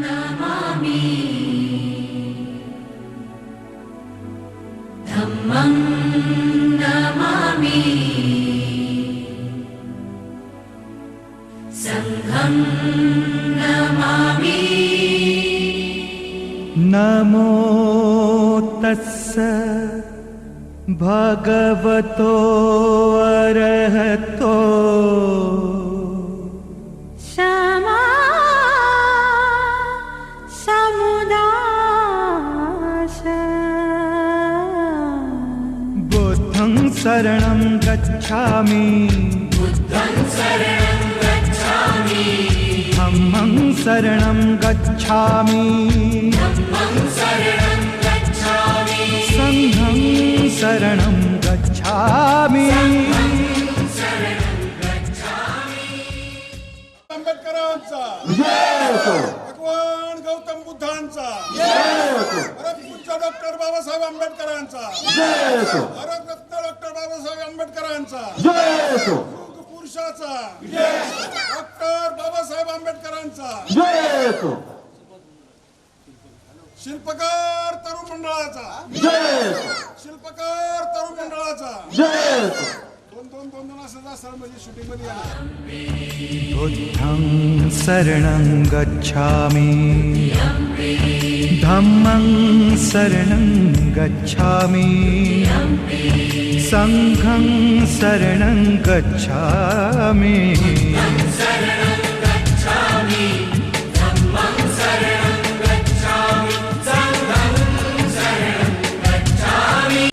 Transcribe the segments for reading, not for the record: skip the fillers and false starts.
नमामि धम्मं नमामि संघं नमामि। नमो तस्स भगवतो अरहतो क्षमा समुदास। बुद्धं शरणं गच्छामि बुद्धं शरणं गच्छामि धम्मं शरणं गच्छामि धम्मं शरणं गच्छामि संघं शरणं गच्छामि। आंबेडकरांचा भगवान गौतम बुद्धांचा परमपूज्य डॉक्टर बाबासाहेब आंबेडकरांचा भारतरत्न डॉक्टर बाबासाहेब आंबेडकरांचा युग पुरुषाचा डॉक्टर बाबासाहेब आंबेडकरांचा शिल्पकार तरुण मंडळाचा शिल्पकार तरुण मंडळाचा दोन असं जा सर म्हणजे शूटिंग मध्ये या। बुद्धं शरणं गच्छामि धम्मं शरणं गच्छामि संघं शरणं गच्छामि। बुद्धं शरणं गच्छामि धम्मं शरणं गच्छामि संघं शरणं गच्छामि।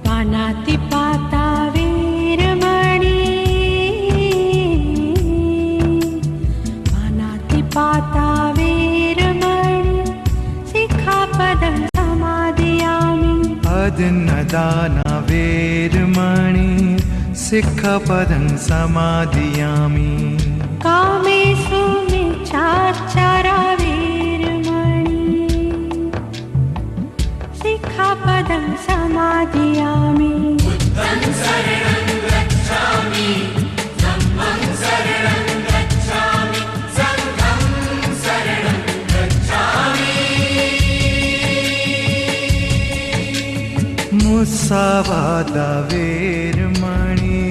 पानातिपाता वीरमणि पानातिपाता वीरमणि शिखापदं समादयामि। अदन्नदाना वेरमणि सिक्खपदं समादयामि। कामेषु मिच्छाचारा वीरमणि शिखापदं समादयामि। मुसावादा वेरमणि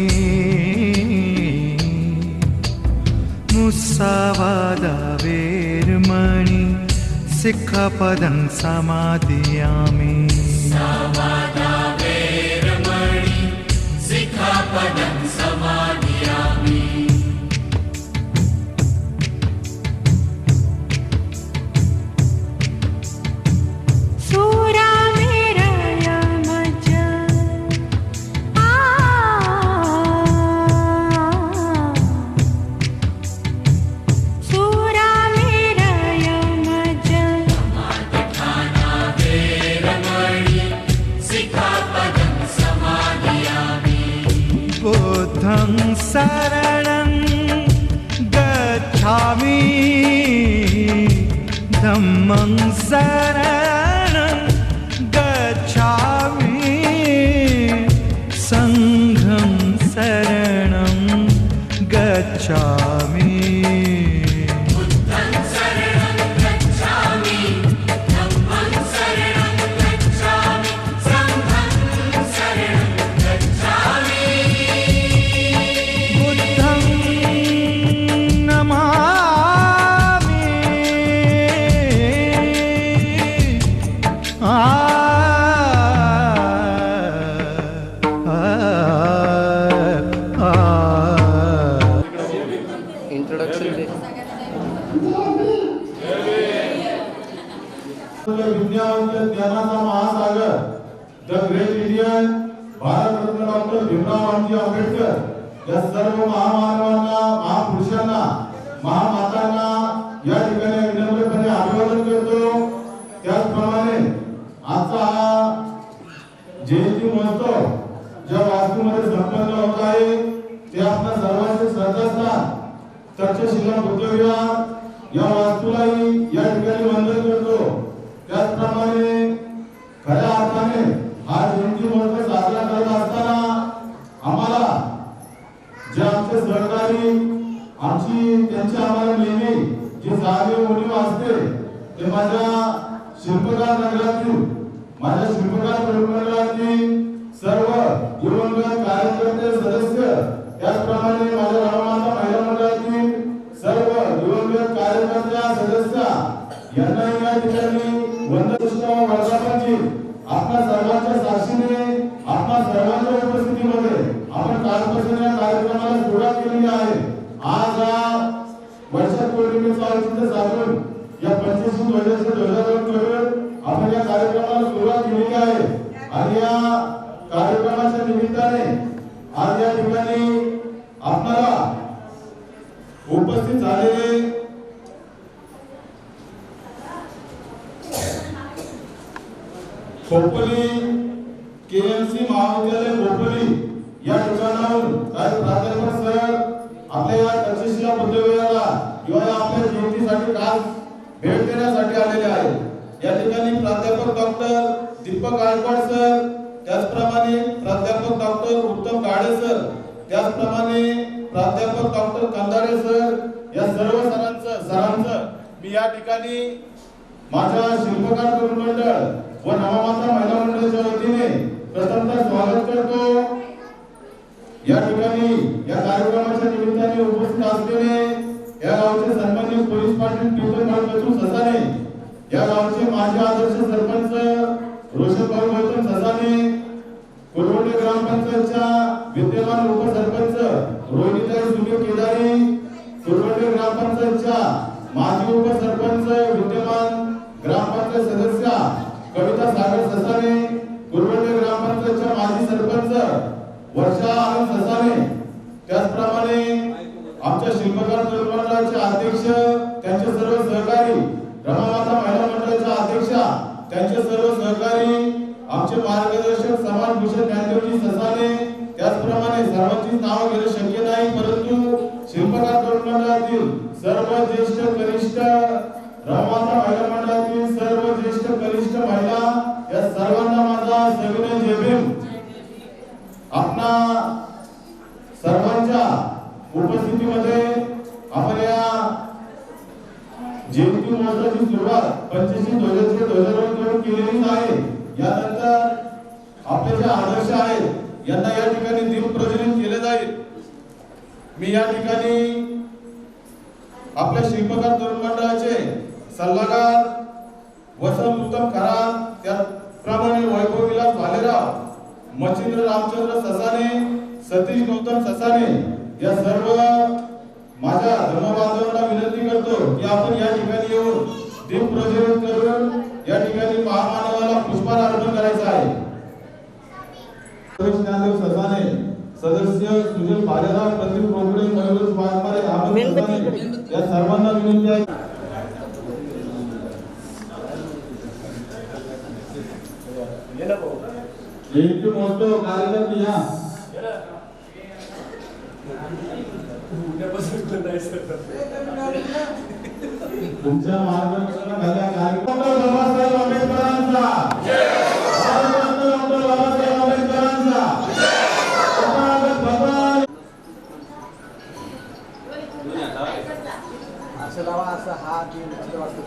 मुसावादा वेरमणि सिक्खपदं समादयामि। सुरामेरयमज सुरामेरयमज बुद्धं शरणं गच्छामि धम्मं शरणं गच्छामि संघं शरणं गच्छामि। ज्ञानाचा महासागर the great Indian Bharat Ratna doctor Bhimrao Ramji Ambedkar या सर्व महामानवांना, महापुरुषांना, महामातांना या ठिकाणी विनम्रपणे अभिवादन करतो। त्याचप्रमाणे आजचा हा जयंती महोत्सव ज्या वास्तूमध्ये संपन्न होत आहे ते आपल्या सर्वांचे श्रद्धास्थान तक्षशिला बुद्धविहार या वास्तूलाही या ठिकाणी वंदन करतो। त्याचप्रमाणे खऱ्या अर्थाने हा जयंती महोत्सव साजरा करत असताना आम्हाला जे आमचे सहकारी त्यांची आम्हाला नेहमी जी जाणीव उणीव असते ते माझ्या शिल्पकार नगरातील, माझ्या शिल्पकार मंडळातील सर्व दिवंगत कार्यकर्ते सदस्य, त्याचप्रमाणे माझ्या राममाता महिला मंडळातील सर्व दिवंगत कार्यकर्त्या सदस्य यांना या ठिकाणी वंदन वर्धापनची आपल्या सर्वांच्या साक्षीने, आपल्या सर्वांच्या उपस्थितीमध्ये आपण कालपासून या कार्यक्रमाला सुरुवात केलेली आहे। आज हा वर्षा पौर्णिमेचा औचित्य साधून या 25 ध्वजाचे ध्वजारोहण करून आपण या कार्यक्रमाला सुरुवात केलेली आहे आणि या कार्यक्रमाच्या निमित्ताने आज या ठिकाणी आपल्याला उपस्थित झालेले खोपोली केएमसी महाविद्यालय खोपोली या ठिकाणाहून काही प्राध्यापक सर आपल्या या तक्षशिला बुद्धविहाराला किंवा आपल्या जयंतीसाठी खास भेट देण्यासाठी आलेले आहेत। या ठिकाणी प्राध्यापक डॉक्टर दीपक गायकवाड सर, त्याचप्रमाणे प्राध्यापक डॉक्टर उत्तम गाडे सर, त्याचप्रमाणे प्राध्यापक डॉक्टर कंदारे सर, या सर्व सरांचं मी या ठिकाणी माझ्या शिल्पकार तरुण मंडळ व नवमाता महिला मंडळाच्या वतीने प्रथमतः स्वागत करतो। या ठिकाणी या कार्यक्रमाच्या निमित्ताने उपस्थित असलेले या गावचे सन्माननीय पोलीस पाटील प्रीतम भाऊ ससाने, या गावचे माजी आदर्श सरपंच रोशन भाऊ गौतम ससाने, कुरवडे ग्रामपंचायतच्या विद्यमान उपसरपंच रोहिणीताई सुनील केदारी, कुरवडे ग्रामपंचायतच्या माजी उपसरपंच विद्यमान ग्रामपंचायत सदस्य कविता सागर ससाने, कुरवडे ग्रामपंचायतच्या माजी सरपंच वर्षा आनंद ससाने, त्याचप्रमाणे आमच्या शिल्पकार मंडळाचे अध्यक्ष त्यांचे सर्व सहकारी, रमामाता महिला मंडळाच्या अध्यक्षा त्यांचे सर्व सहकारी, आमचे मार्गदर्शक समाज भूषण ज्ञानदेवजी ससाने, त्याचप्रमाणे सर्वांची नाव घेणं शक्य नाही परंतु शिल्पकार मंडळातील सर्व ज्येष्ठ कनिष्ठ, रमामाता महिला मंडळातील सर्व ज्येष्ठ कनिष्ठ महिला या सर्वांना माझा सविनय जय भीम। आपणा सर्वांच्या उपस्थितीमध्ये आपण या जयंती महोत्सवाची सुरुवात 25 ध्वजाचे ध्वजारोहण करून केलेली आहे। यानंतर आपले जे आदर्श आहेत यांना या ठिकाणी दीप प्रज्वलित केले जाईल। मी या ठिकाणी आपल्या शिल्पकार तरुण मंडळाचे सल्लागार वसंत उत्तम करार, त्याप्रमाणे वैभव विलास भालेराव, मच्छिंद्र रामचंद्र ससाने, सतीश गौतम ससाने या सर्व माझ्या धर्मबांधवांना विनंती करतो की आपण या ठिकाणी येऊन दीप प्रज्वलित करून या ठिकाणी महामानवाला पुष्पहार अर्पण करायचा आहे। ज्ञानदेव ससाने, सदस्य सुजल भालेराव, प्रदीप रोकडे, मयूर वाघमारे, अहमद ससाने या सर्वांना विनंती आहे। जयंती महोत्सव कार्यक्रम या तुमच्या मार्गदर्शनाखाली कार्यक्रम बाबासाहेब आंबेडकरांचा डॉक्टर बाबासाहेब आंबेडकरांचा असं लावा, असं हात असं लावा, असं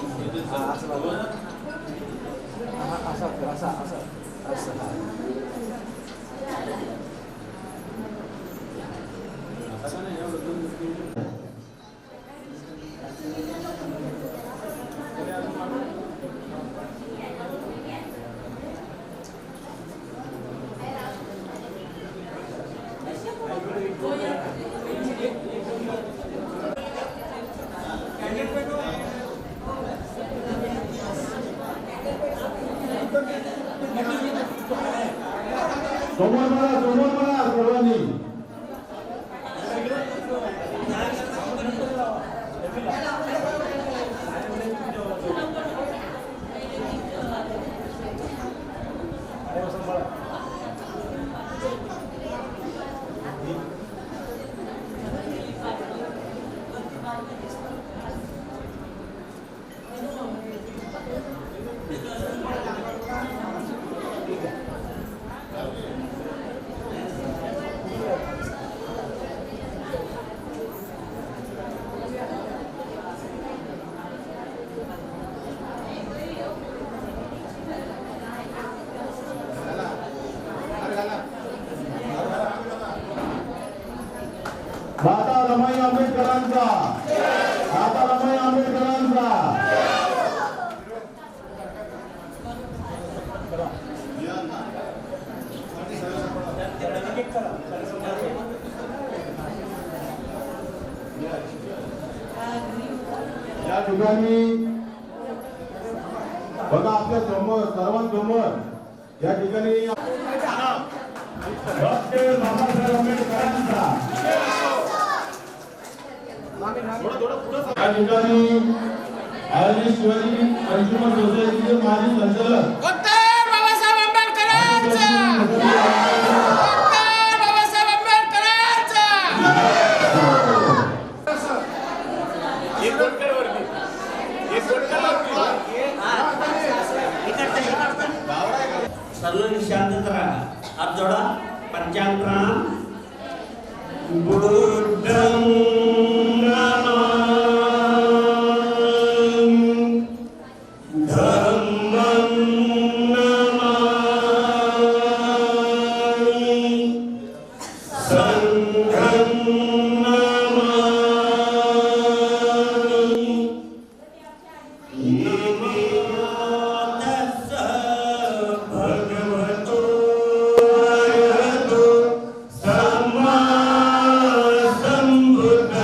समोर बघा सर्वांनी. दादा रमाई आंबेडकरांचा, दादा रमाई आंबेडकरांचा. या ठिकाणी बघा आपल्या समोर सर्वांसमोर या ठिकाणी डॉक्टर बाबासाहेब आंबेडकरांचा या ठिकाणी आयोजित शिवाजी कंझ्युमर सोसायटीचे माजी संचालक डॉक्टर बाबासाहेब आंबेडकरांचा, डॉक्टर बाबासाहेब आंबेडकरांचा. सर्वांनी शांत राहा. हात जोडा. पंचांग प्रणाम. बुद्धं नमामि, धम्मं नमामि, संघं नमामि. नमो तस्सः भगवतो अरहतो सम्मा सम्बुद्धः.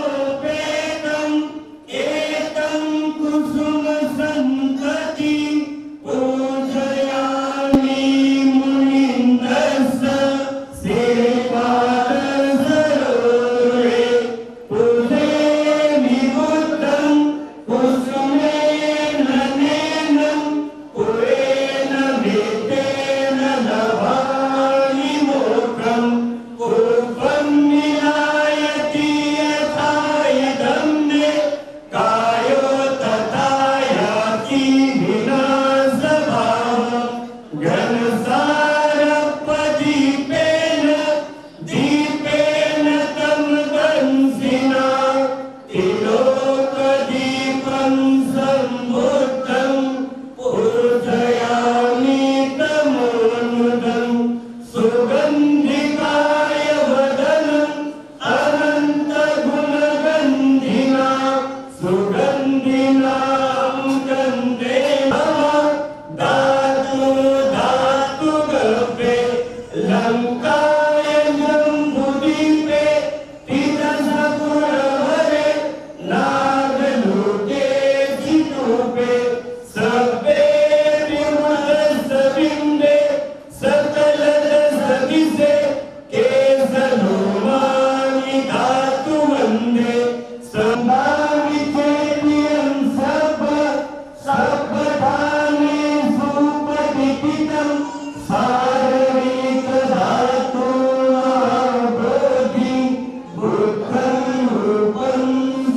वनगन्धगुणोपेतं एतं कुसुमसन्तति पूजयामि मुनीन्द्रस्य श्रीपादसरोरे पूजे विबुद्धं कुसुमेन नेनं पुरेण वेदेन लभामि मोक्षं पूर्वं विनायति यथा इदं मे कायो तथा याति विनाशभावं घनसारपदीपेन दीपेन तं दंसिना त्रिलोकदीपं सम्बुद्धं पूजयामि तमोनुदं सुगन्धिकाय वदनम् अनन्तगुणगन्धिना सुगन्धिनां गन्धे दातु दातु गल्पे लङ्काय जम्बुदीपे तिरसपुरवरे नागलोके चितूपे सर्वे विमलसबिम्बे सकलदसदिसे केसलोमानि धातु वन्दे सम्भावितेऽप्यं सर्वधाने सुपठितं सारवेकधातूनां बुद्धं रूपं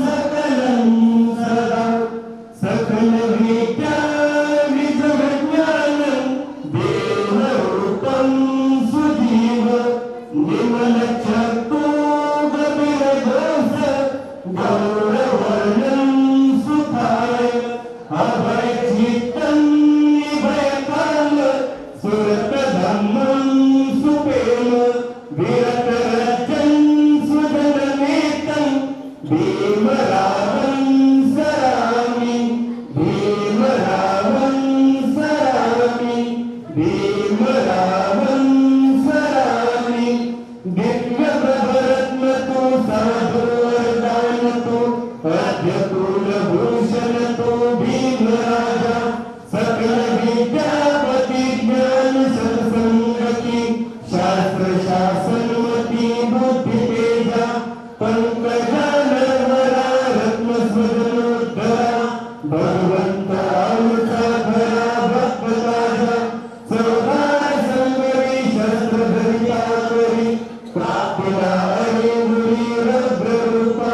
सकलं सदा सकलविद्या विजज्ञानं देवरूपं सुजीव निमलचक्षु गभीरदोष गौरवर्णं सुखाय अभयचित्तं निभयकाल सुरतधम्मं सुप्रेम विरतरजं सुजनमेतं भीमरावं सरामि भीमरावं सरामि भीमरावं सरामि दिव्यप्रभरत्नतो साधुर्दानतो अद्यकुलभूषणतो भीमराजा सकलविद्यापति ज्ञान सत्सङ्गति शास्त्रशासनमति बुद्धितेजा पंकजानवरा रत्नस्वजनोद्धरा भगवन्तरावसाधरा भक्तराजा सौदासंगरी शस्त्रधरियाकरी प्राप्तिदायि मुनिरभ्ररूपा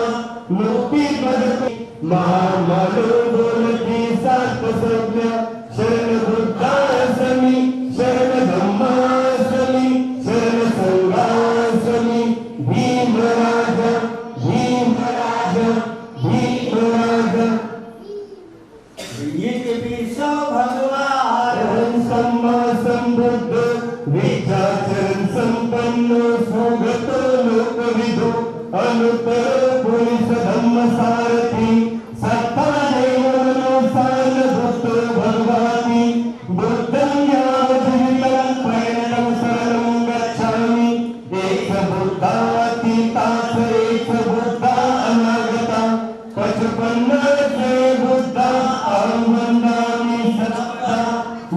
मुक्तिपदति महामलो बोलति सात्वसंज्ञा शरणबुद्धासमि शरणधम्मासमि शरणसंघासमि भीमराजा भीमराजा भीमराजा भगवान सम्मा संबुद्ध विचाचरण संपन्न सुगतो लोकविदो अनुत्तर पुरुष धम्म सारथी सत्तादेवनुसार भक्त भगवानी बुद्धं यावजीवितं प्रयाणं शरणं गच्छामि एक बुद्धातीतास एक बुद्धा अनागता पचपन्नसे बुद्धा अहं वन्दामि सदा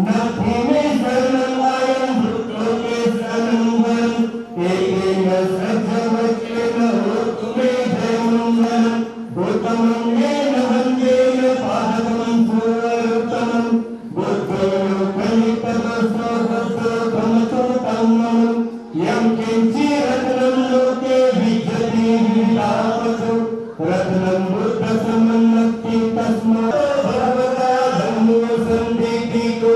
नथि मे शरणं अयं भूतलोके शरणं वरम् एकेन सज्जवचेन होतु मे जयमङ्गलम् उत्तमङ्गेन वन्देन पादकं सुवर्तमम् बुद्धयो कलितदसोहसोभमसोतमम् यं किञ्चिरत्नं लोके विद्यते विलापसु रत्नं बुद्धसमन्नक्ति तस्मात् भगवता धम्मो सन्दिग्धितो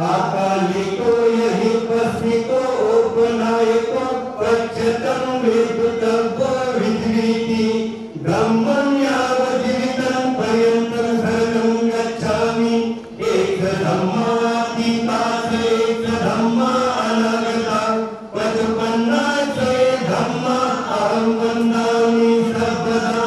आकालिको यहि पस्थितो उपनायको पच्यतं वेदुतव्यो विद्रीति धम्मं यावजीवितं पर्यन्तं शरणं गच्छामि एक धम्मातीतास एक धम्मा अनागता पचपन्नासे धम्मा अहं वन्दामि सर्वदा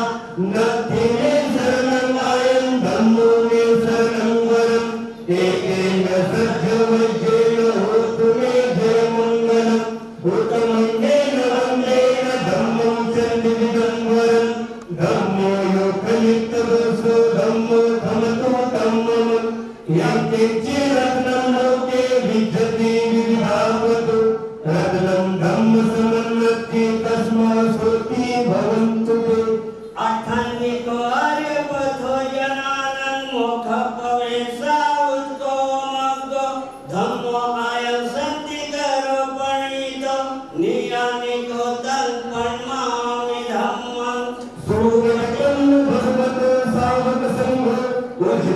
नथि मे शरणं अयं धम्मो मे शरणं वरम् एकेन सज्जवज्रेण होतु मे जयमङ्गलम् उत्तमङ्गेन वन्देन धम्मो गोतं कर्मामि धम्मं सुप्रतिपन्न भगवत सावक संघ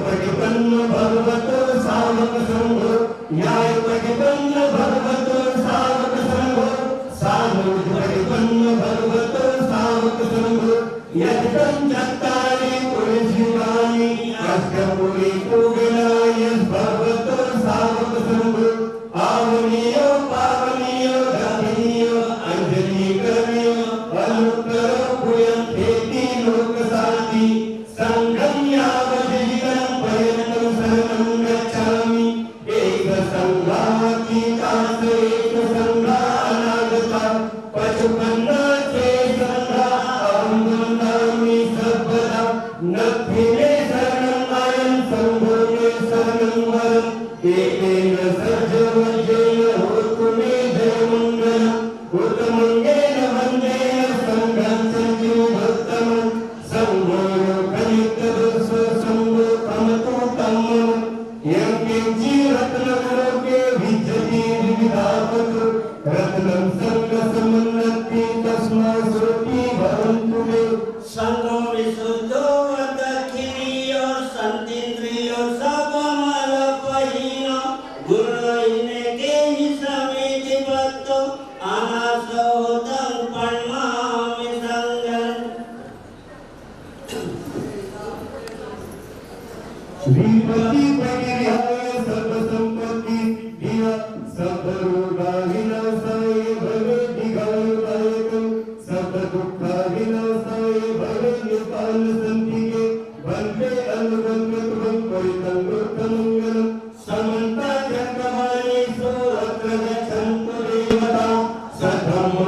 प्रतिपन्न भगवत सावक संघ न्याय प्रतिपन्न भगवत सावक संघ साधु प्रतिपन्न भगवत सावक संघ यज्ञं चत्तारि पुरुषाणि अष्टपुरी कुगलाय भगवत सावक संघ आवनीय पावनीय धर्मीय अंजनी कर्मीय अनुत्तर पुयंतेति लोकसाती संघं यावदीनं पर्यन्तं शरणं गच्छामि एक संघाति दास एक संघा अनागता पशुपन्नाचे संघा अहं वन्दामि सर्वदा नभ्येने शरणं आयं संघो मे शरणं वरम् एकेन सर्वज्ञेन होतु मे जयमङ्गलम् उत्तमङ्गेन वन्देन संघं सञ्जीवोत्तमम् संघो कलितदोष संघो कमतु तम्मम् यं किञ्चि रत्नकरोके विद्यते विविधापतु रत्नं संघसमन्नति तस्मात् श्रुति भवन्तु मे संगो विशुद्धो दक्षिणीयो संतीन्द्रियो सबमलपहीनो गुरुहीने केहि समेति भक्तो अनासोतं कर्मामि संगं श्रीपति परिहाय सर्वसंपत्ति दिया सर्वरोगा विनाशाय भवे दीर्घायुदायकं सर्वदुःखा विनाशाय भवे निपाल संतिके वन्दे अनुबन्धत्वं परितं वृत्तमङ्गलं समन्ता जगमानेषु अत्र गच्छन्तु देवता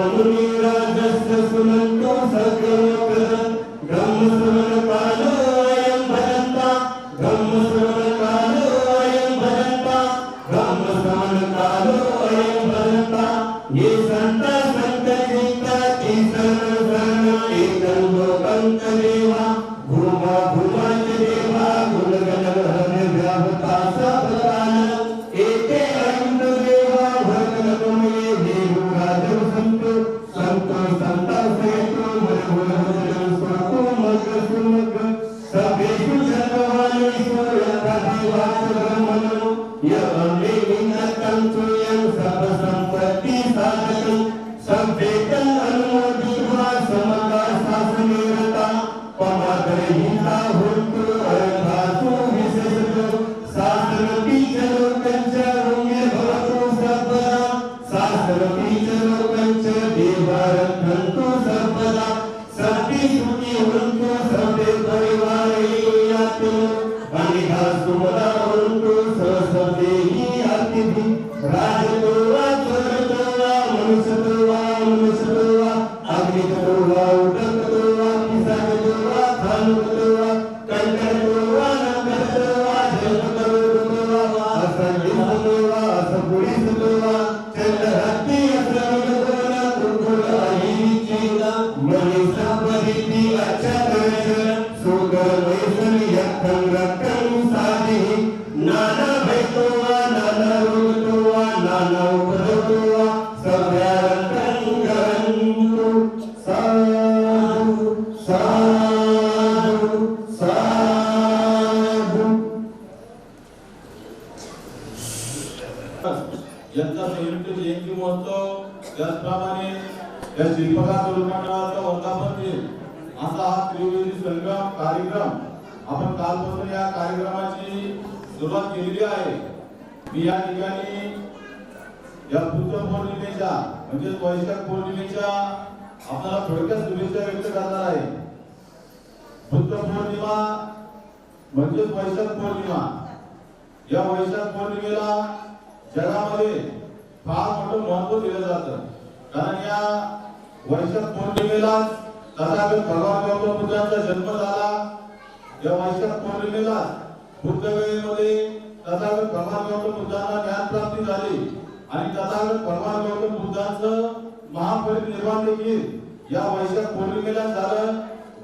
सद्धम्ममुनिराजस्य सुनन्तु सद्गमप्रदं ब्रह्मश्रवणकालो अयं भजन्ता ब्रह्मश्रवणकालो अयं भजन्ता ब्रह्मश्रवणकालो अयं भजन्ता ये सन्ता सन्तचित्ता ते सर्वशरण एकं लोकं च देवा भूमा भूमा च देवा गुणगणहरण व्याहता सबकाल एते अनन्त देवा भगवतमये देवो राजं सन्तो सन्तो सन्ता सेतो मनोहरं स्वतो मग सुमग सभेषु सर्वाणीषु यथा देवासुरमनो यमे विन्नतं तुयं सर्वसम्पत्ति साधकं संवेदन अनुमोदित्वा समगा शासनेरता पमादरहिता होन्तु अर्थासु विशेषतो शासनपि च लोकं च रम्य भवतु सर्वदा शासनपि च लोकं च देवारक्षन्तु सर्वदा सर्वे सुखी होन्तु सर्वे परिवारे यातु अनिहा सुमदा होन्तु सर्वेहि अतिथि राजतो वा चोरतो वा मनुष्यतो वा अग्नितो वा उदकतो वा पिशाचतो वा धानुकतो वा कंकरतो वा नकरतो वा जलकरो वा असंगितो वा असपुरिसतो वा चंद्रहत्ति असंगतो वा कुकुलायिचेला मनीषा परिति अच्छा दर्शन सुगर वैसन यक्खं रक्खं साधि नाना भयतो वा नाना रोगतो वा नाना उपद्रवतो वा सभ्यारक्षं करन्तु साधु साधु साधु यंदा संयुक्त जयंती महोत्सव त्याचप्रमाणे या शिल्पकार मंडळाचा वर्धापन दिन असा हा त्रिवेदी संगम कार्यक्रम आपण कालपासून या कार्यक्रमाची सुरुवात केलेली आहे. मी या ठिकाणी या बुद्ध पौर्णिमेच्या म्हणजे वैशाख पौर्णिमेच्या आपल्याला थोडक्यात शुभेच्छा व्यक्त करणार आहे. बुद्ध पौर्णिमा म्हणजे वैशाख पौर्णिमा. या वैशाख पौर्णिमेला जगामध्ये फार मोठं महत्व दिलं जातं, कारण या वैशाख पौर्णिमेला तथागत भगवान गौतम बुद्धांचा जन्म झाला. या वैशाख पौर्णिमेला बुद्धगयेमध्ये तथागत भगवान गौतम बुद्धांना ज्ञान प्राप्ती झाली आणि तथागत भगवान गौतम बुद्धांचं महापरिनिर्वाण देखील या वैशाख पौर्णिमेला झालं.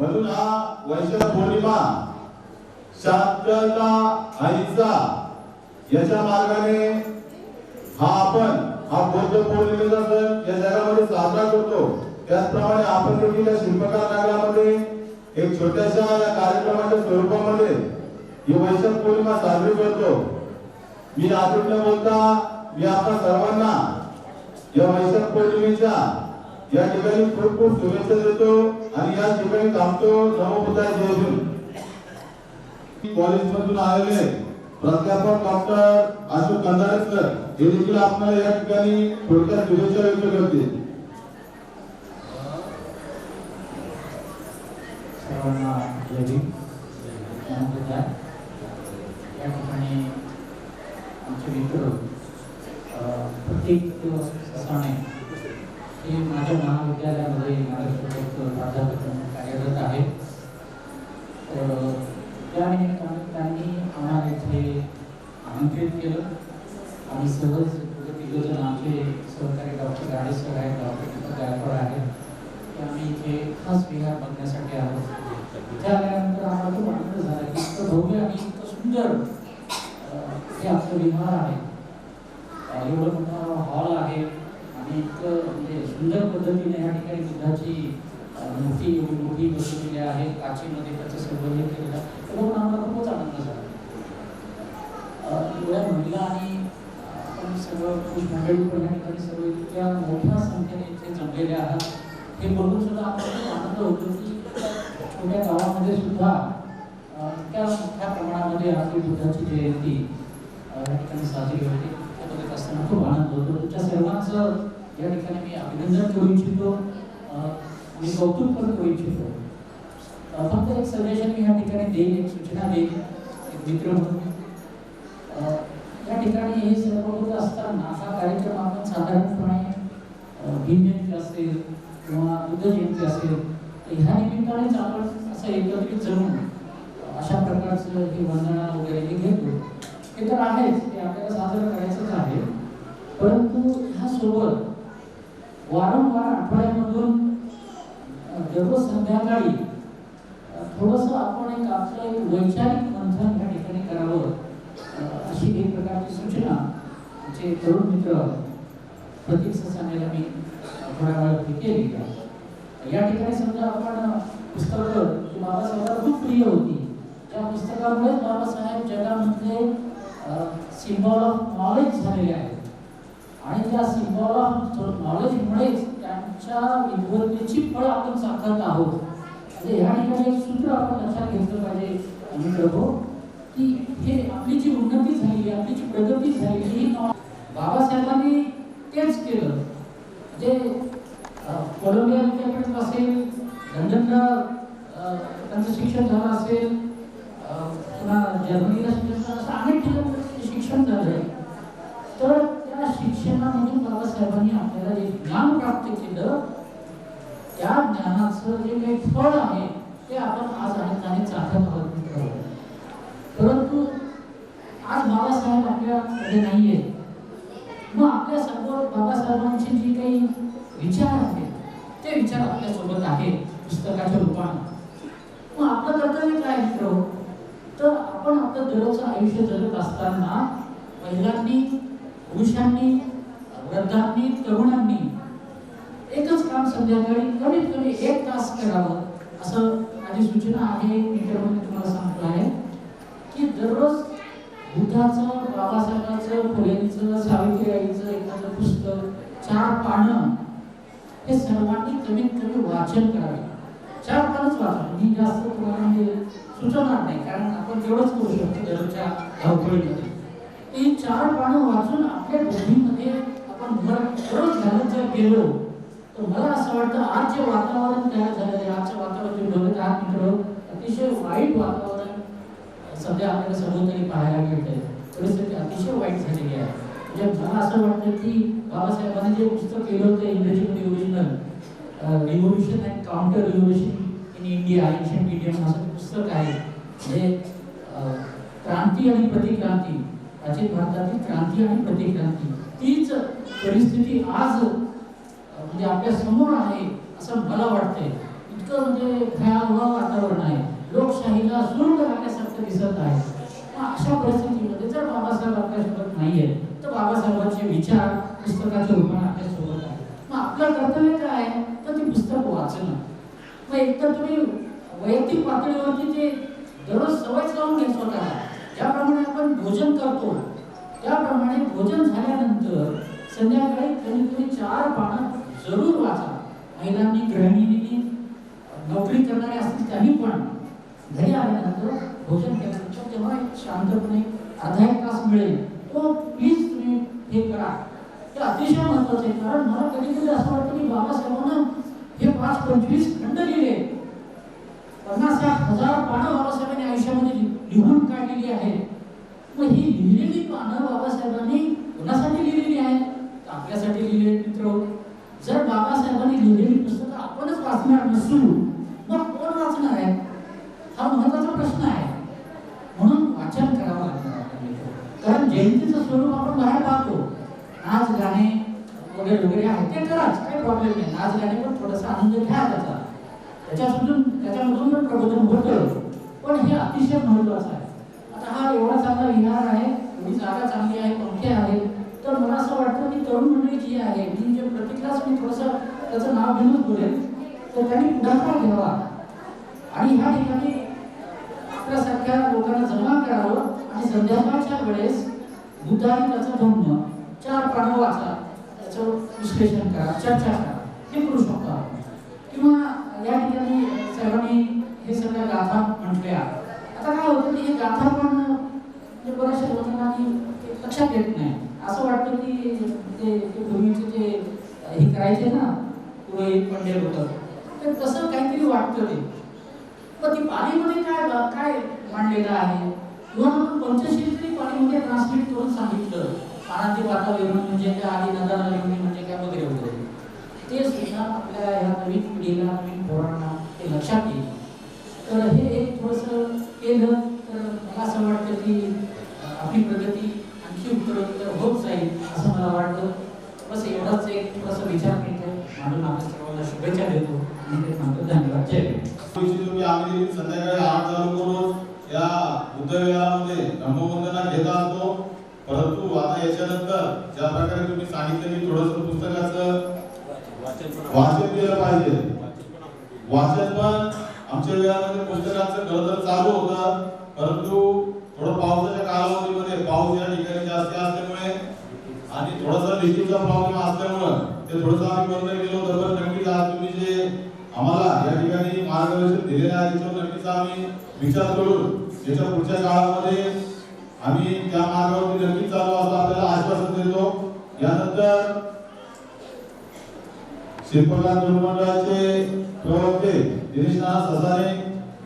म्हणून हा वैशाख पौर्णिमा शांतता अहिंसा याच्या मार्गाने हा आपण हा बौद्ध पौर्णिमेचा सण या जगामध्ये साजरा करतो, त्याचप्रमाणे आपण देखील या शिल्पकार नगरामध्ये एक छोट्याशा या कार्यक्रमाच्या स्वरूपामध्ये ही वैशाख पौर्णिमा साजरी करतो. मी आतून न बोलता मी आपल्या सर्वांना या वैशाख पौर्णिमेच्या या ठिकाणी खूप खूप शुभेच्छा देतो आणि या ठिकाणी थांबतो. नमो बुद्धाय, जय भीम. कॉलेज मधून आलेले प्राध्यापक डॉक्टर अशोक कंदारे सर हे देखील आपल्याला या ठिकाणी थोडक्यात शुभेच्छा व्यक्त करतील. सर्वांना जय भीम. या ठिकाणी आमचे मित्र प्रत्येक ससाणे हे माझ्या महाविद्यालयामध्ये महाराष्ट्र प्राध्यापक म्हणून कार्यरत आहे. तर त्या निमित्ताने त्यांनी आम्हाला इथे आमंत्रित केलं आणि सहज तिघजण आमचे सहकारी डॉक्टर गाडे सर आहेत, डॉक्टर दीपक गायकवाड आहेत, ते आम्ही इथे खास विहार बघण्यासाठी आलो. इथे आल्यानंतर आम्हाला खूप आनंद झाला की इतकं भव्य आणि इतकं सुंदर हे आपलं विहार आहे. एवढं मोठा हॉल आहे आणि इतकं म्हणजे सुंदर पद्धतीने या ठिकाणी बुद्धाची मूर्ती एवढी मोठी बसवलेली आहे, काचेमध्ये त्याचं सर्व हे केलेलं आहे. बघून आम्हाला खूपच आनंद झाला. एवढ्या महिला आणि आपण सर्व पुरुष मंडळी पण या ठिकाणी सर्व इतक्या मोठ्या संख्येने इथे जमलेले आहात हे बघून सुद्धा आम्हाला खूप आनंद होतो की छोट्या गावामध्ये सुद्धा इतक्या मोठ्या प्रमाणामध्ये आपली बुद्धाची जयंती या ठिकाणी साजरी होते. ते बघत असताना खूप आनंद होतो. तुमच्या सर्वांचं या ठिकाणी मी अभिनंदन करू इच्छितो आणि कौतुक पण करू इच्छितो. फक्त एक सजेशन मी या ठिकाणी देईन, एक सूचना देईन एक मित्र म्हणून. या ठिकाणी हे सर्व होत असताना हा कार्यक्रम आपण साधारणपणे भीम जयंती असेल किंवा बुद्ध जयंती असेल ह्या निमित्तानेच आपण असं एकत्रित जमून अशा प्रकारचं हे वंदना वगैरे हे घेतो. हे तर आहेच, ते आपल्याला साजरं करायचंच आहे. परंतु ह्यासोबत वारंवार आठवड्यामधून दररोज संध्याकाळी थोडंसं आपण एक आपलं एक वैचारिक मंथन या ठिकाणी करावं अशी एक प्रकारची सूचना आमचे तरुण मित्र प्रतीक ससानेला मी थोड्या वेळापूर्वी केली. या ठिकाणी समजा आपण पुस्तकं जी बाबासाहेबांना खूप प्रिय होती, त्या पुस्तकामुळे बाबासाहेब जगामधले सिम्बॉल ऑफ नॉलेज झालेले आहेत आणि त्या सिम्बॉल ऑफ नॉलेजमुळेच त्यांच्या विद्वत्तेची फळ आपण चाखत आहोत. म्हणजे ह्या ठिकाणी एक सूत्र आपण लक्षात घेतलं पाहिजे मित्र हो, की हे आपली जी उन्नती झाली, आपली जी प्रगती झाली ही बाबासाहेबांनी तेच केलं. जे कोलंबिया विद्यापीठ असेल, लंडनला त्यांचं शिक्षण झालं असेल, पुन्हा जर्मनीला शिक्षण झालं, असं अनेक ठिकाणी शिक्षण झालं. तर त्या शिक्षणामधून बाबासाहेबांनी आपल्याला जे ज्ञान प्राप्त केलं त्या ज्ञानाचं जे काही फळ आहे ते आपण आज आणि चाखत आहोत मित्र. परंतु आज बाबासाहेब आपल्याकडे नाहीये. मग आपल्या समोर बाबासाहेबांचे जे काही विचार आहेत ते विचार आपल्यासोबत आहेत पुस्तकाच्या रूपाने. मग आपलं कर्तव्य काय मित्र? तर आपण आपलं दररोजचं आयुष्य जगत असताना महिलांनी, पुरुषांनी, वृद्धांनी, तरुणांनी एकच काम संध्याकाळी कमीत कमी 1 तास करावं असं माझी सूचना आहे. मित्र म्हणून तुम्हाला सांगतो आहे की दररोज बुद्धाचं, बाबासाहेबांचं, फुलेंचं, सावित्रीबाईंचं एखादं पुस्तक 4 पानं हे सर्वांनी कमीत कमी वाचन करावे. 4 पानच वाचा. मी जास्त तुम्हाला म्हणजे सुचवणार नाही, कारण आपण तेवढंच करू शकतो दररोजच्या धावपळीमध्ये. ही 4 पानं वाचून आपल्या बुद्धीमध्ये आपण दररोज घालत जर गेलो तर मला असं वाटतं आज जे वातावरण तयार झालेलं आहे, आजचं वातावरण जे बघत आहात मित्र, अतिशय वाईट वातावरण सध्या आपल्याला सर्वतरी पाहायला मिळतंय. परिस्थिती अतिशय वाईट झालेली आहे. म्हणजे मला असं वाटतं की बाबासाहेबांनी जे पुस्तक केलं होतं इंग्रजीमध्ये original revolution and counter revolution in India ancient Indian असं पुस्तक आहे. म्हणजे क्रांती आणि प्रतिक्रांती, प्राचीन भारतातील क्रांती आणि प्रतिक्रांती, तीच परिस्थिती आज म्हणजे आपल्या समोर आहे असं मला वाटतंय. इतकं म्हणजे भयावह वातावरण आहे, लोकशाहीला सुरुंग लागण्यासारखं दिसत आहे. अशा परिस्थितीमध्ये जर बाबासाहेब आपल्यासोबत नाहीये तर बाबासाहेबांचे विचार पुस्तकाचं रूपाने आपल्या सोबत आहे. मग आपलं कर्तव्य काय आहे तर ते पुस्तक वाचणं. मग एकतर तुम्ही वैयक्तिक पातळीवरती ते दररोज सवयच लावून घ्या स्वतःला. ज्याप्रमाणे आपण भोजन करतो त्याप्रमाणे भोजन झाल्यानंतर संध्याकाळी कमीत कमी 4 पानं जरूर वाचा. महिलांनी, गृहिणींनी, नोकरी करणारे असतील त्यांनी पण घरी आल्यानंतर भोजन केल्यानंतर जेव्हा शांतपणे अर्धा 1 तास मिळेल तो प्लीज तुम्ही हे करा. हे अतिशय महत्त्वाचं आहे. कारण मला कधी कधी असं वाटतं की बाबासाहेबांना हे 5-25 खंड लिहिले, 50,000 पानं बाबासाहेबांनी आयुष्यामध्ये लिहून काढलेली आहेत. मग ही लिहिलेली पानं बाबासाहेबांनी कोणासाठी लिहिलेली आहेत? आपल्यासाठी लिहिलेली. मित्र, जर बाबासाहेबांनी लिहिलेली पुस्तकं आपणच वाचणार नसू मग कोण वाचणार आहे? हा महत्त्वाचा प्रश्न आहे. म्हणून वाचन करावं लागतं आपल्याला. कारण जयंतीचं स्वरूप आपण बाहेर पाहतो, नाच गाणे वगैरे वगैरे आहे ते कराच, काही प्रॉब्लेम नाही. नाच गाणे पण थोडासा आनंद घ्या त्याच्यामधून पण प्रबोधन होतं. पण हे अतिशय महत्त्वाचं आहे. आता हा एवढा चांगला विहार आहे, एवढी जागा चांगली आहे, पंखे आहेत, तर मला असं वाटतं की तरुण मंडळी जी आहे ती जे प्रतिक्लास मी थोडंसं त्याचं नाव घेऊन बोलेल तर त्यांनी पुढाकार घ्यावा आणि ह्या ठिकाणी आपल्यासारख्या लोकांना जमा करावं आणि संध्याकाळच्या वेळेस बुद्धाने त्याचं धम्म 4 पानं वाचा, त्याचं विश्लेषण करा, चर्चा करा, हे करू शकतो आपण. किंवा या ठिकाणी सर्वांनी हे सगळ्या गाथा म्हटल्या. आता काय होतं की हे गाथा पण बऱ्याचशा लोकांना लक्षात येत नाही. असं वाटतं की ते पूर्वीचे जे हे करायचे ना पुरोहित पंडित होतं तर तसं काहीतरी वाटतं ते. पण ती पालीमध्ये काय मांडलेलं आहे किंवा आपण पंचशील तरी पालीमध्ये ट्रान्सलेट करून सांगितलं. पाण्याचे वातावरण म्हणजे काय, आधी नदाला लिहिणे म्हणजे काय वगैरे वगैरे, ते सुद्धा आपल्या ह्या नवीन पिढीला, नवीन पोरांना ते लक्षात येईल. तर हे एक थोडंसं केलं तर मला असं वाटतं की आपली प्रगती आणखी उत्तरोत्तर होत जाईल असं मला वाटतं. बस एवढाच एक थोडासा विचार करतो म्हणून आपल्या सर्वांना शुभेच्छा देतो आणि ते सांगतो धन्यवाद. जय भीम. तुम्ही आम्ही संध्याकाळी 8 चालू करून या बुद्धविहारामध्ये धम्मवंदना घेत असतो. परंतु आता याच्यानंतर ज्या प्रकारे तुम्ही सांगितलं की थोडंसं पुस्तकाचं वाचन केलं पाहिजे. वाचन पण आमच्या वेळामध्ये पुस्तकाचं खरं चालू होतं, परंतु थोडं पावसाच्या कालावधीमध्ये पाऊस या ठिकाणी जास्त असल्यामुळे आणि थोडासा लिखीचा प्रॉब्लेम असल्यामुळे ते थोडंसं आम्ही बंद केलं होतं. पण नक्कीच आज तुम्ही जे आम्हाला या ठिकाणी मार्गदर्शन दिलेलं आहे त्याच्यावर नक्कीच आम्ही विचार करून याच्या पुढच्या काळामध्ये आम्ही त्या मार्गावरती नक्कीच चालू असं आपल्याला आश्वासन देतो. यानंतर शिल्पकला मंडळाचे प्रवक्ते दिनेश नाना ससाने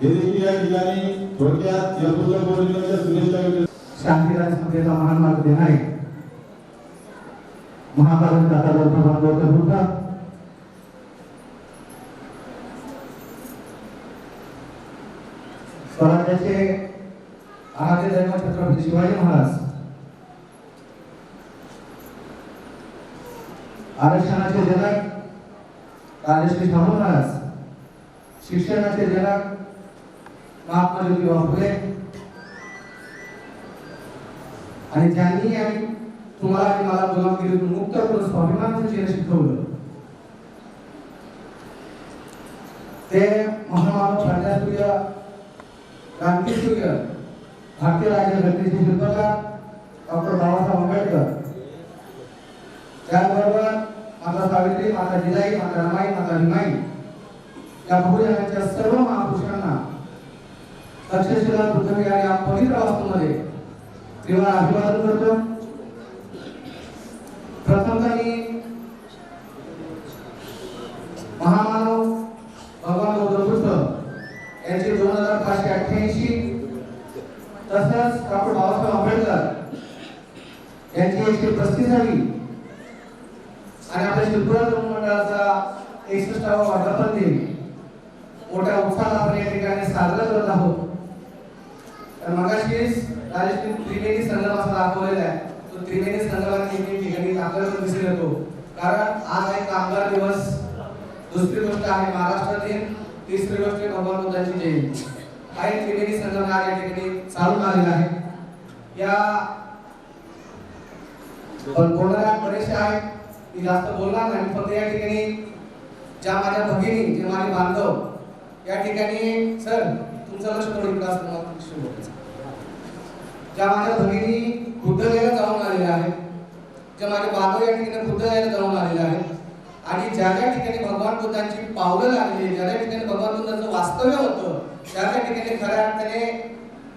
हे देखील या ठिकाणी थोडक्यात या पुस्तक पौर्णिमेच्या शुभेच्छा व्यक्त. शांतीराज संस्थेचा महान मार्ग देणारे महाभारत दादा गौतम स्वराज्याचे आराध्य दैवत छत्रपती शिवाजी महाराज, आरक्षणाचे जनक राजश्री शाहू महाराज, शिक्षणाचे जनक महात्मा ज्योतिबा फुले आणि ज्यांनी तुम्हाला आणि मला गुलामगिरीतून मुक्त करून स्वाभिमानाचं चिन्ह शिकवलं ते महामानव प्रजाप्रिय क्रांतिसूर्य भारतीय राज्यघटनेचे शिल्पकार डॉक्टर बाबासाहेब आंबेडकर, त्याचबरोबर माता सावित्री, माता जिजाई, माता रमाई, माता भीमाई या बहुजनांच्या सर्व महापुरुषांना तक्षशिला पृथ्वी या पवित्र वास्तूमध्ये त्रिवार अभिवादन करतो. प्रथमतः मी महामानव भगवान गौतम बुद्ध यांची 2588 तसंच डॉक्टर बाबासाहेब आंबेडकर यांची 135वी आणि आपल्या शिल्पकला मंडळाचा 61वा वर्धापन दिन मोठ्या उत्साहात आपण या ठिकाणी साजरा करत आहोत. तर मगाशीच राजश्री त्रिवेणी संगम असा दाखवलेला आहे. तो त्रिवेणी संगमाच्या ठिकाणी आपल्याला दिसून येतो. कारण आज आहे कामगार दिवस, दुसरी गोष्ट आहे महाराष्ट्र दिन, तिसरी गोष्ट भगवान बुद्धांची जयंती. हा एक त्रिवेणी संगम या ठिकाणी चालून आलेला आहे. या पण बोलणाऱ्या बरेचसे आहेत, मी जास्त बोलणार नाही. फक्त या ठिकाणी ज्या माझ्या भगिनी, जे माझे बांधव या ठिकाणी, सर तुमचं लक्ष थोडं इकडं असतं, मला तुमच्याशी बोलायचं. ज्या माझ्या भगिनी बुद्धगयाला जाऊन आलेल्या आहेत, ज्या माझे बांधव या ठिकाणी बुद्धगयाला जाऊन आलेले आहेत, आणि ज्या ज्या ठिकाणी भगवान बुद्धांची पावलं लागली, ज्या ज्या ठिकाणी भगवान बुद्धांचं वास्तव्य होतं, त्या त्या ठिकाणी खऱ्या अर्थाने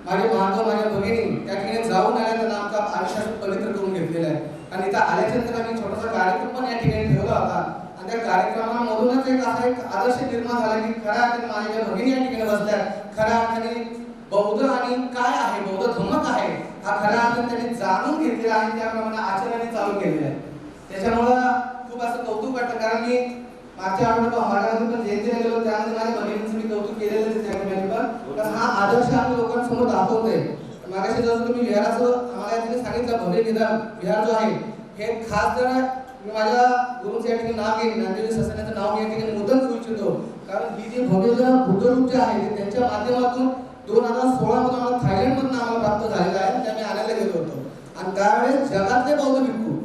माझे बांधव, माझ्या भगिनी त्या ठिकाणी जाऊन आल्या, त्यांना आमचा आयुष्यात पवित्र करून घेतलेला आहे. आणि इथं आल्याच्यानंतर आम्ही छोटासा कार्यक्रम पण या ठिकाणी ठेवला होता, आणि त्या कार्यक्रमामधूनच एक असा एक आदर्श निर्माण झाला की खऱ्या अर्थाने माझ्या ज्या भगिनी या ठिकाणी बसल्या, खऱ्या अर्थाने बौद्ध आणि काय आहे, बौद्ध धम्म काय आहे, हा खऱ्या अर्थाने त्यांनी जाणून घेतलेला आहे, त्याप्रमाणे आचरणाने चालू केलेलं आहे. त्याच्यामुळं खूप असं कौतुक वाटतं, कारण मी मागच्या आठवड्यात महाराजांनी पण जयंतीला गेलो, त्यामध्ये माझ्या भगिनींचं मी कौतुक केलेलं आहे त्या ठिकाणी पण, कारण हा आदर्श आम्ही लोकांसमोर दाखवतोय. मागाशी जसं तुम्ही विहाराचं आम्हाला तिने सांगितलं, भव्य विहार जो आहे हे खास जर मी माझ्या गुरुचं या ठिकाणी नाव घेईन, नांदेड ससाण्याचं नाव या ठिकाणी मुद्दाम करू इच्छितो, कारण ही जी भव्य बुद्धरूप जे आहे त्यांच्या माध्यमातून 2016 मध्ये मला थायलंडमधून आम्हाला प्राप्त झालेला आहे, त्या मी आणायला गेलो होतो. आणि त्यावेळेस जगातले बौद्ध भिक्खू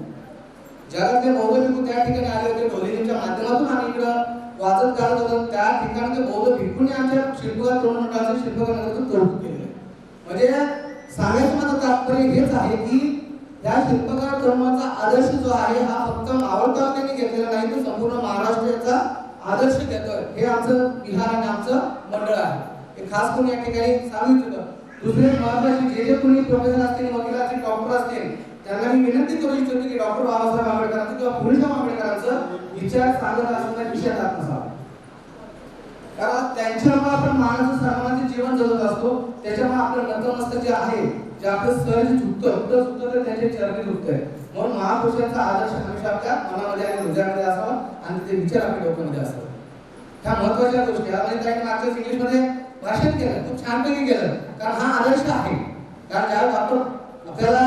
त्या ठिकाणी आले होते. ढोलिनीच्या माध्यमातून आम्ही इकडं वाजत गाजत होतो, त्या ठिकाणी ते बौद्ध भिक्खूंनी आमच्या शिल्पकार तरुण मंडळाचं शिल्पकाराचं कौतुक केलं. म्हणजे सांगायचं माझं तात्पर्य हेच आहे की या शिल्पकार तरुणाचा आदर्श जो आहे हा फक्त मावळ तालुक्याने घेतलेला नाही, तर संपूर्ण महाराष्ट्राचा आदर्श घेतोय. हे आमचं विहार आणि आमचं मंडळ आहे, हे खास करून या ठिकाणी सांगितलं. दुसरे महत्वाचे जे कोणी प्रोफेसर असतील, वकील असतील, डॉक्टर असतील, त्यांना मी विनंती करू इच्छितो की डॉक्टर बाबासाहेब आंबेडकरांचं किंवा फुलेशाह आंबेडकरांचं विचार सांगत असताना विषयात नसावा, कारण त्यांच्यामुळे आपण मानस सन्मानाचे जीवन जगत असतो. त्याच्यामुळे आपलं नतमस्तक जे आहे, जे आपलं सर जे झुकतं तर त्यांचे चरणी झुकतंय. म्हणून महापुरुषांचा आदर्श हमेशा आपल्या मनामध्ये आणि हृदयामध्ये असावा आणि ते विचार आपल्या डोक्यामध्ये असावे. ह्या महत्वाच्या गोष्टी आणि त्यांनी मागच्याच इंग्लिशमध्ये भाषण केलं, खूप छानपैकी केलं, कारण हा आदर्श आहे. कारण ज्यावेळेस आपण आपल्याला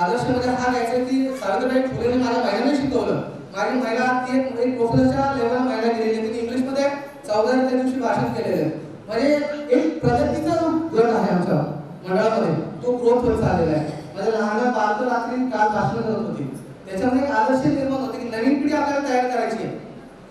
आदर्शमध्ये हा घ्यायचा की सावित्रीबाई फुलेंनी माझ्या महिलांना शिकवलं. माझी महिला ती एक प्रोफेसरच्या लेवलला महिला गेलेली, तिने इंग्लिशमध्ये 14 त्या दिवशी भाषण केलेलं आहे. म्हणजे एक प्रगतीचा गट आहे आमच्या मंडळामध्ये, तो ग्रोथ होत चाललेला आहे. म्हणजे लहान बालक रात्री काल भाषण करत होती, त्याच्यामध्ये एक आदर्श निर्माण होते की नवीन पिढी आपल्याला तयार करायची आहे.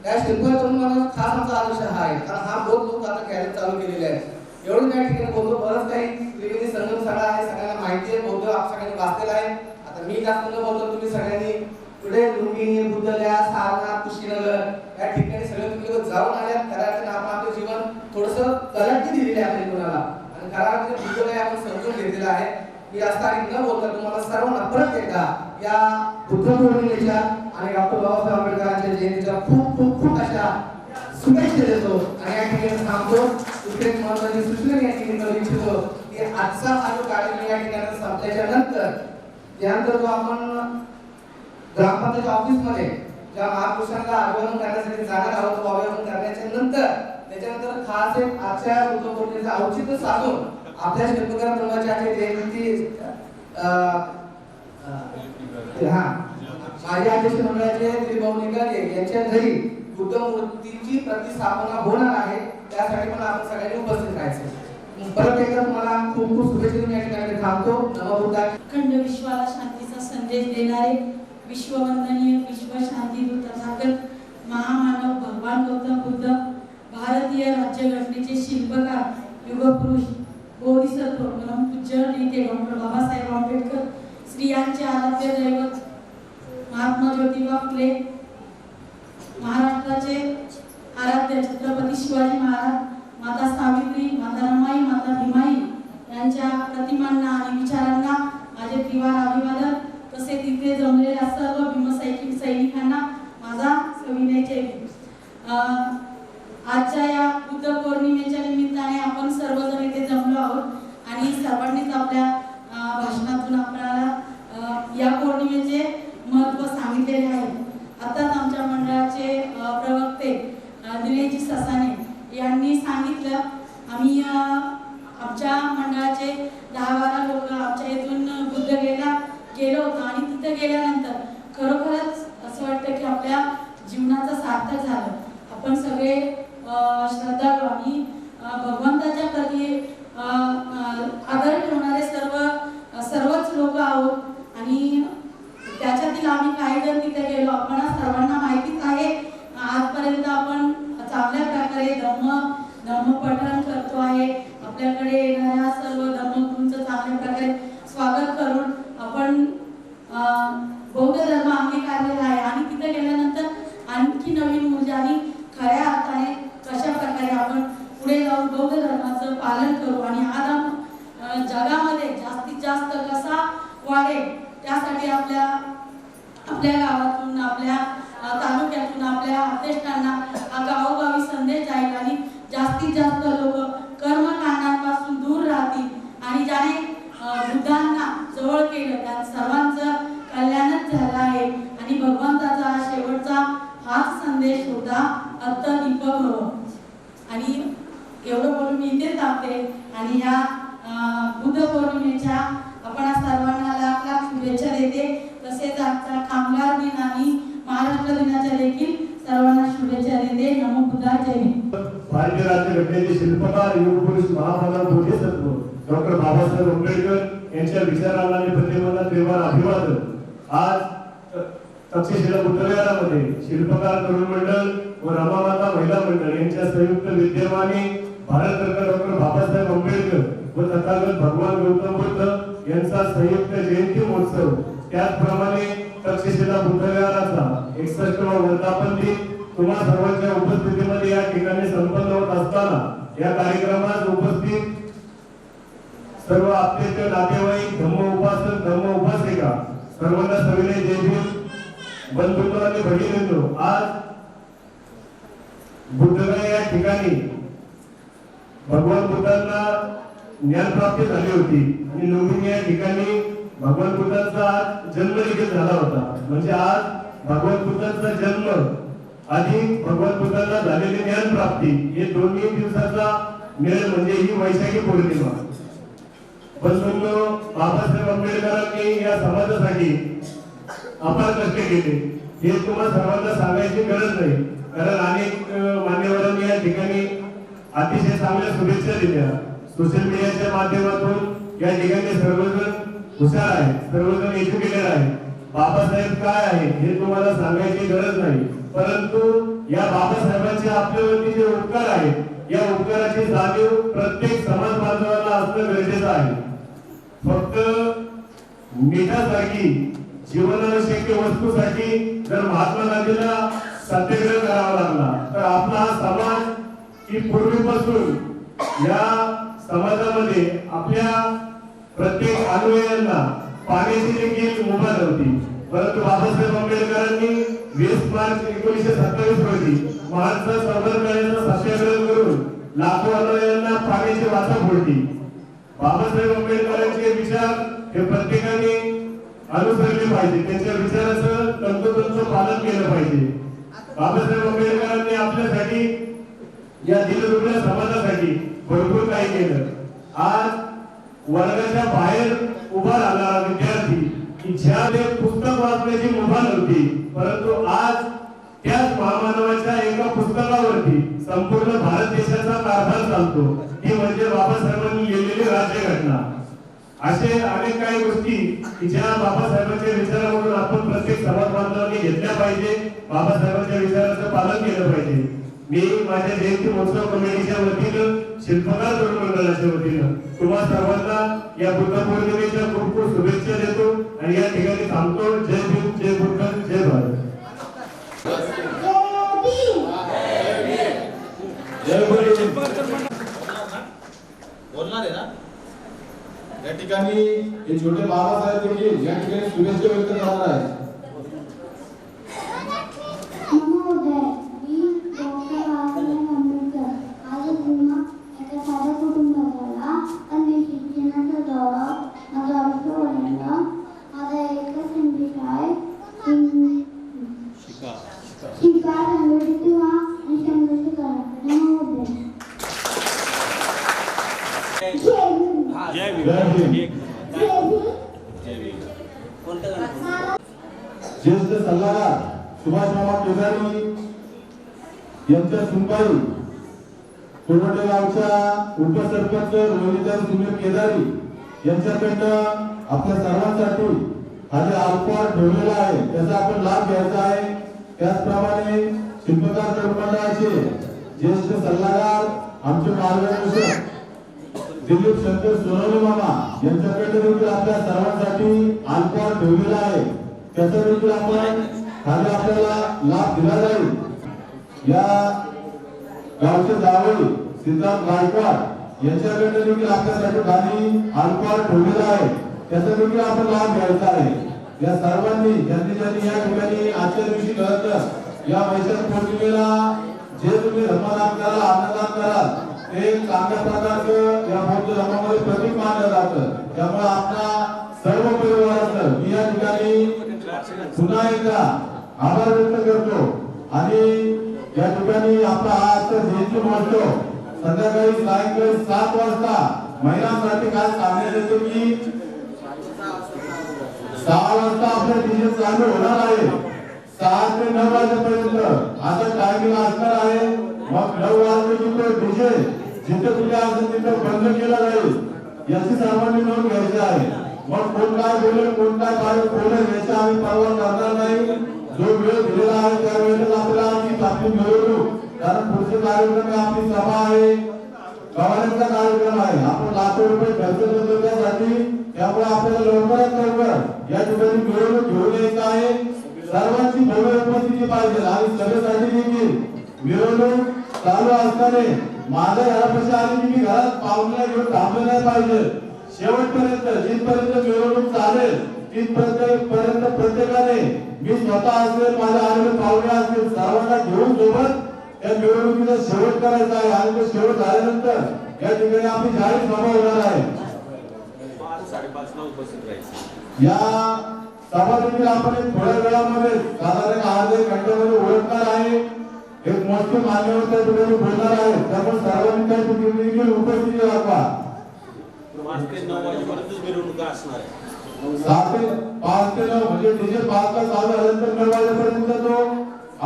त्या शिल्पकार तरुणांना खास आमचा आदर्श हा आहे, कारण हा बहुत लोक आता घ्यायला चालू केलेले आहेत. एवढं त्या ठिकाणी बोलतो, बरंच काही त्रिवेणी संगम सगळा आहे, सगळ्यांना माहिती आहे, बौद्ध सगळ्यांनी वाचलेला आहे. आता मी जास्त न बोलतो, तुम्ही सगळ्यांनी पुढे लुंबिनी, बुद्धगया, सारनाथ, कुशीनगर या ठिकाणी सगळे तुम्ही लोक जाऊन आल्यात. खऱ्या अर्थाने आपण आपलं जीवन थोडंसं कलाटणी दिलेली आहे आपल्या जीवनाला, आणि खऱ्या अर्थाने बुद्धगया आपण समजून घेतलेला आहे. मी जास्त आणि न बोलता तुम्हाला सर्वांना परत एकदा या बुद्ध पौर्णिमेच्या आणि डॉक्टर बाबासाहेब आंबेडकरांच्या जयंतीच्या खूप खूप खूप अशा शुभेच्छा देतो आणि या ठिकाणी थांबतो. दुसरे महत्त्वाची सूचना या ठिकाणी करू इच्छितो की आजचा हा जो कार्यक्रम या ठिकाणी संपल्याच्या नंतर त्यानंतर जो आपण ग्रामपंचायत ऑफिसमध्ये ज्या महापुरुषांना आगमन करण्यासाठी जाणार आहोत, अभिवादन करण्याच्या नंतर त्याच्यानंतर खास एक आजच्या बुद्ध पौर्णिमेचं औचित्य साधून आपल्या शिल्पकार तरुणाच्या जयंती माझ्या अध्यक्ष मंडळाचे त्रिभाऊ निकाले यांच्या घरी बुद्ध मूर्तीची प्रतिस्थापना होणार आहे. त्यासाठी पण आपण सगळ्यांनी उपस्थित राहायचं. परत एकदा तुम्हाला खूप खूप शुभेच्छा देऊन या ठिकाणी थांबतो. नमो बुद्धाय. अखंड विश्वाला शांतीचा संदेश देणारे विश्ववंदनीय विश्व शांतीदूत तथागत महामानव भगवान गौतम बुद्ध, भारतीय राज्यघटनेचे शिल्पकार युगपुरुष बोधिसत्व परमपूज्य नेते डॉक्टर बाबासाहेब आंबेडकर, स्त्रियांचे आराध्य दैवत महात्मा ज्योतिबा फुले, महाराष्ट्राचे आराध्य छत्रपती शिवाजी महाराज, माता सावित्री, माता रमाई, माता भीमाई यांच्या प्रतिमांना आणि विचारांना माझे त्रिवार अभिवादन. तसे तिथे जमलेल्या सर्व भीमसैनिकांना माझा सविनय. आजच्या या बुद्ध पौर्णिमेच्या निमित्ताने आपण सर्वजण इथे जमलो आहोत आणि सर्वांनीच आपल्या भाषणातून आपल्याला या पौर्णिमेचे महत्त्व सांगितलेले आहे. आताच आमच्या मंडळाचे प्रवक्ते दिनेशजी ससाने यांनी सांगितलं, आम्ही आमच्या मंडळाचे 10-12 लोक आमच्या इथून बुद्धगयेला गेलो होतो आणि तिथे गेल्यानंतर खरोखरच असं वाटतं की आपल्या जीवनाचं सार्थक झालं. आपण सगळे श्रद्धाळू आणि भगवंताच्या प्रती आदर ठेवणारे सर्वच लोक आहोत आणि त्याच्यात कदाचित आम्ही काही जण तिथे गेलो, आपण सर्वांना माहितीच आहे आजपर्यंत आपण चांगल्या प्रकारे धम्मपठण करतो आहे. आपल्याकडे येणाऱ्या सर्व धर्मगुरूंचं चांगल्या प्रकारे स्वागत करून आपण बौद्ध धर्म अंगीकारलेला आहे आणि तिथे गेल्यानंतर आणखी नवीन ऊर्जाने खऱ्या अर्थाने कशा प्रकारे आपण पुढे जाऊन बौद्ध धर्माचं पालन करू आणि हा धर्म जगामध्ये जास्तीत जास्त कसा वाढेल त्यासाठी आपल्या गावातून, आपल्या तालुक्यातून, आपल्या प्रतिष्ठानांना गावोगावी संदेश जाईल आणि जास्तीत जास्त लोक कर्मकांडांपासून दूर राहतील आणि ज्याने बुद्धांना जवळ केलं त्या सर्वांचं कल्याणच झालं आहे आणि भगवंताचा शेवटचा हाच संदेश होता, अत्तदीपक भव. आणि एवढं बोलून मी इथेच थांबते आणि या बुद्ध पौर्णिमेच्या आपण सर्वांना लाख लाख शुभेच्छा देते. तसेच आजच्या कामगार दिन आणि महाराष्ट्र दिनाच्या देखील सर्वांना शुभेच्छा देते. नमो बुद्धाय, जय हिंद. भारतीय राज्यघटनेचे शिल्पकार युग पुरुष महामानव बोधिसत्व डॉक्टर बाबासाहेब आंबेडकर यांच्या विचारांना आणि प्रतिमांना देवाला अभिवादन. आज तक्षशिला बुद्धविहारामध्ये शिल्पकार तरुण मंडळ व रमामाता महिला मंडळ यांच्या संयुक्त विद्यमाने भारतरत्न डॉक्टर बाबासाहेब आंबेडकर व तथागत भगवान गौतम बुद्ध यांचा संयुक्त जयंती महोत्सव, त्याचप्रमाणे तक्षशिला बुद्धविहाराचा 61वा वर्धापन दिन तुम्हा सर्वांच्या उपस्थितीमध्ये या ठिकाणी संपन्न होत असताना या कार्यक्रमात उपस्थित सर्व आपले नातेवाईक, धम्म उपासक, धम्म उपासिका सर्वांना सविनय जय भीम. बंधुत्व आणि भगिनींनो, आज बुद्धगया या ठिकाणी भगवान बुद्धांना ज्ञानप्राप्ती झाली होती आणि लुंबिनी या ठिकाणी भगवान बुद्धांचा आज जन्म देखील झाला होता. म्हणजे आज भगवान बुद्धांचा जन्म आणि भगवान बुद्धांना झालेली ज्ञानप्राप्ती हे दोन्ही दिवसाचा मेळ म्हणजे ही वैशाखी पौर्णिमा. बंधूंनो, बाबासाहेब आंबेडकरांनी या समाजासाठी अपार कष्ट केले हे तुम्हाला सर्वांना सांगायची गरज नाही, कारण अनेक मान्यवरांनी या ठिकाणी अतिशय चांगल्या शुभेच्छा दिल्या. सोशल मीडियाच्या माध्यमातून या ठिकाणी सर्वजण हुशार आहेत, सर्वजण एज्युकेटेड आहेत. बाबासाहेब काय आहे हे तुम्हाला सांगायची गरज नाही, परंतु या बाबासाहेबांचे आपल्यावरती जे उपकार आहेत या उपकाराची जाणीव प्रत्येक समाज बांधवांना असणं गरजेचं आहे. फक्त मिठासारखी जीवनावश्यक वस्तूसाठी जर महात्मा गांधीला सत्याग्रह करावा लागला तर आपला हा समाज की पूर्वीपासून या समाजामध्ये आपल्या प्रत्येक अनुयायांना पाण्याची देखील मुभा नव्हती. परंतु बाबासाहेब आंबेडकरांनी 20 मार्च 1927 रोजी महाराष्ट्र संवर्धन करण्याचा सत्याग्रह करून लाखो अनुयायांना पाण्याची वाचा फोडली. बाबासाहेब आंबेडकरांचे विचार हे प्रत्येकाने अनुसरले पाहिजे, त्यांच्या विचाराचं तंतोतंत पालन केलं पाहिजे. बाबासाहेब आंबेडकरांनी आपल्यासाठी या दीनदुबळ्या समाजासाठी भरपूर काही केलं. आज वर्गाच्या बाहेर उभा राहणारा विद्यार्थी की ज्याने पुस्तक वाचण्याची मुभा नव्हती, परंतु आज त्याच महामानवाच्या एका पुस्तकावरती संपूर्ण भारत देशाचा कारभार चालतो, ती म्हणजे बाबासाहेबांनी लिहिलेली राज्यघटना. असे अनेक काही गोष्टी की ज्या बाबासाहेबांच्या विचारावरून आपण प्रत्येक समाज बांधवांनी घेतल्या पाहिजे, बाबासाहेबांच्या विचाराचं पालन केलं पाहिजे. मी माझ्या जयंती महोत्सव कमिटीच्या वतीनं, शिल्पकार तरुण मंडळाच्या वतीनं तुम्हा सर्वांना या बुद्ध पौर्णिमेच्या खूप खूप शुभेच्छा देतो आणि या ठिकाणी थांबतो. जय भीम, जय बुद्ध, जय भारत. बोलणार आहे ना या ठिकाणी हे छोटे बाबासाहेब देखील या ठिकाणी शुभेच्छा व्यक्त करणार आहेत. ज्येष्ठ सल्लागार सुभाष मामा केदारी यांच्या सुनबाई, कोरवटे गावच्या उपसरपंच रोहिदास सुनील केदारी यांच्याकडनं आपल्या सर्वांसाठी खाली अल्पॉट ठेवलेला आहे त्याचा आपण लाभ घ्यायचा आहे. त्याचप्रमाणे शिल्पकार मंडळाचे ज्येष्ठ सल्लागार आमचे मार्गदर्शक दिलीप शंकर सोनवणे मामा यांच्याकडे देखील आपल्या सर्वांसाठी अल्पॉट ठेवलेला आहे. त्याचा देखील आपण खाली आपल्याला लाभ दिला जाईल. या गावचे जावई सिद्धार्थ गायकवाड यांच्याकडे देखील आपल्यासाठी खाली अल्पॉट ठेवलेला आहे. त्याचा देखील आपण लाभ घ्यायचा आहे. या सर्वांनी ज्यांनी या ठिकाणी आजच्या दिवशी करत या वैशाख पौर्णिमेला जे तुम्ही धर्मदान कराल अन्नदान कराल ते चांगल्या प्रकारचं या बौद्ध धर्मामध्ये प्रतीक मानलं जातं. त्यामुळे आपला सर्व परिवाराचं मी या ठिकाणी पुन्हा एकदा आभार व्यक्त करतो. आणि या ठिकाणी आपला हा आजचा जयंती महोत्सव संध्याकाळी सायंकाळी 7 वाजता महिलांसाठी काय सांगण्यात येते की 6 वाजता आपला डीजे चालू होणार आहे. 6 ते 9 वाजेपर्यंत आता टायमिंग असणार आहे. मग 9 वाजता की तो डीजे जिथे कुठे असेल तिथे बंद केला जाईल याची सर्वांनी नोंद घ्यायची आहे. मग कोण काय बोलेल कोण काय बोलेल याची आम्ही परवा करणार नाही. जो वेळ दिलेला आहे त्या वेळेला आपल्याला आपली मिळवणूक कारण पुढचे कार्यक्रम आपली सभा आहे गव्हाणीचा कार्यक्रम आहे. आपण लाखो रुपये खर्च करतो त्यासाठी. त्यामुळे आपल्याला लवकरात लवकर या ठिकाणी मिळवणूक घेऊन यायचं आहे. सर्वांची भव्य उपस्थिती पाहिजे आणि सभेसाठी देखील मिळवणूक चालू असताना माझ्या घरापाशी आली की मी घरात पाहुण्या घेऊन थांबले नाही पाहिजे. शेवटपर्यंत जिथपर्यंत मिळवणूक चालेल तिथपर्यंत प्रत्येकाने मी स्वतः असेल माझ्या आलेले पाहुणे असतील सर्वांना घेऊन सोबत त्या मिळवणुकीचा शेवट करायचा आहे. आणि तो शेवट झाल्यानंतर या ठिकाणी आपली जाहीर सभा होणार आहे. 5:30 उपस्थित राहायचं. या सभा देखील आपण थोड्या वेळामध्ये साधारण अर्ध्या घंट्यामध्ये ओळखणार आहे. एक मोठे मान्यवर त्या ठिकाणी बोलणार आहे. त्यामुळे सर्वांनी त्या ठिकाणी उपस्थिती दाखवा. 5 ते 9 वाजेपर्यंत मिरवणूक असणार आहे. 5 ते 9 म्हणजे डीजे 5 ला चालू झाल्यानंतर 9 वाजेपर्यंत तो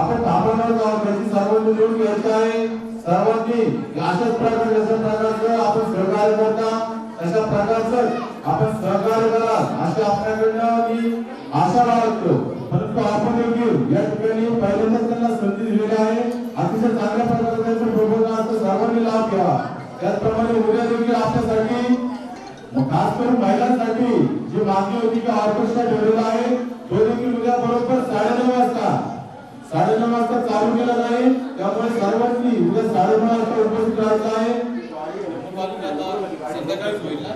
आपण थांबवणार आहोत. त्याची सर्वांनी नोंद घ्यायची आहे. सर्वांनी अशाच प्रकारचं आपण सहकार्य करता अशा प्रकारचं आपण सहकार्य करा अशी आपल्याकडनं मी आशा बाळगतो. परंतु आपण देखील या ठिकाणी पहिल्यांदाच त्यांना संधी दिलेली आहे. अतिशय चांगल्या प्रकारे त्यांचं प्रोग्राम सर्वांनी लाभ घ्यावा. त्याचप्रमाणे उद्या देखील आपल्यासाठी खास करून महिलांसाठी जी मागणी होती की ऑर्केस्ट्रा ठेवलेला आहे तो देखील उद्या बरोबर 9:30 वाजता चालू केला जाईल. त्यामुळे सर्वांनी उद्या 9:30 वाजता उपस्थित राहायचं आहे. संध्याकाळी होईल ना.